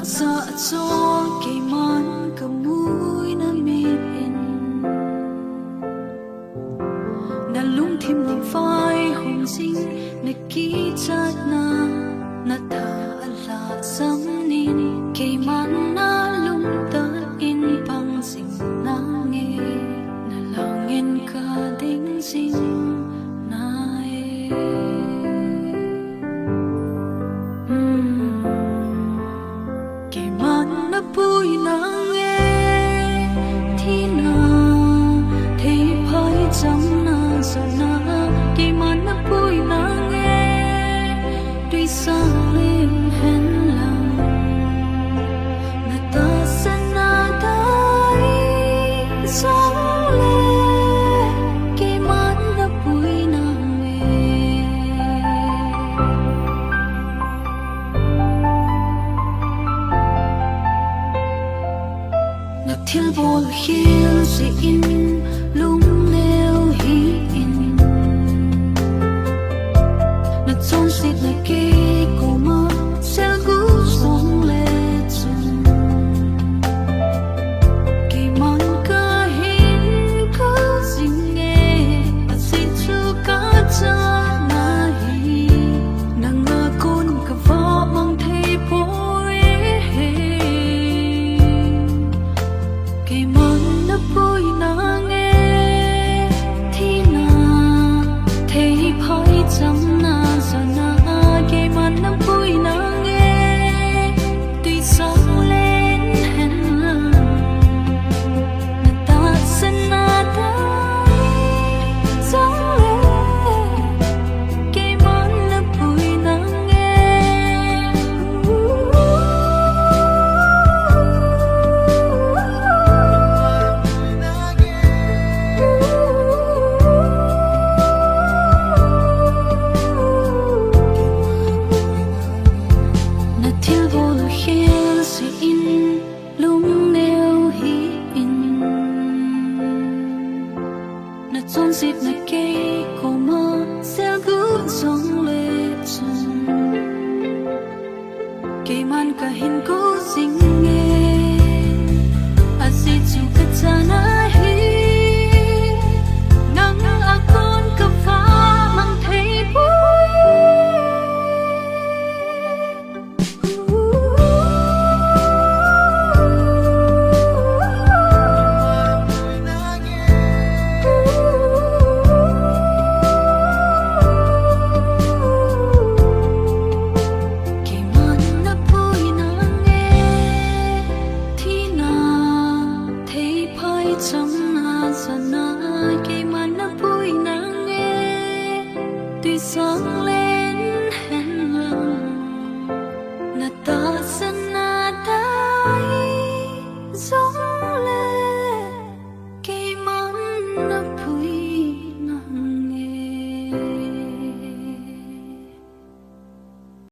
sợ cho kỳ món cầm mũi na miền na lung thêm lên vai hồng sinh na ký chát na thả là sớm nín kỳ món na lung ta in bằng sinh na nghe na lòng yên cả đỉnh sinh bùi nắng nghe thì nào thấy phải chẳng na giờ na kỳ mà nó bùi nắng nghe tuy sáng lên hẹn lòng người ta sẽ na tới sáng lên kỳ mà nó bùi nắng nghe thiên vô hiu sẽ in lung neo hi in na trong xịt na kê cô mơ sẽ cú sống lệ chân kỳ mong ca hin có gì nghe mà xin chú cá cha na hi na ngơ côn cả võ mong thấy bối kỳ mong nó bùi na nghe thì na thấy phải chẳng na giờ na kỳ mong nó bùi na nghe tuy sáng lên hẹn lần người ta sẽ na tới sáng lên kỳ mong nó bùi na nghe thiên vô hiu sẽ in lung neo hi in na trong dịp na kê cô mơ sẽ cứ dòng lệ chân kỳ man cả hình cố dinh nghe à si chú cả cha na hi nắng à con cả phá mang thấy bối chẳng na giờ na kỳ mà nó bùi na nghe tuy sáng lên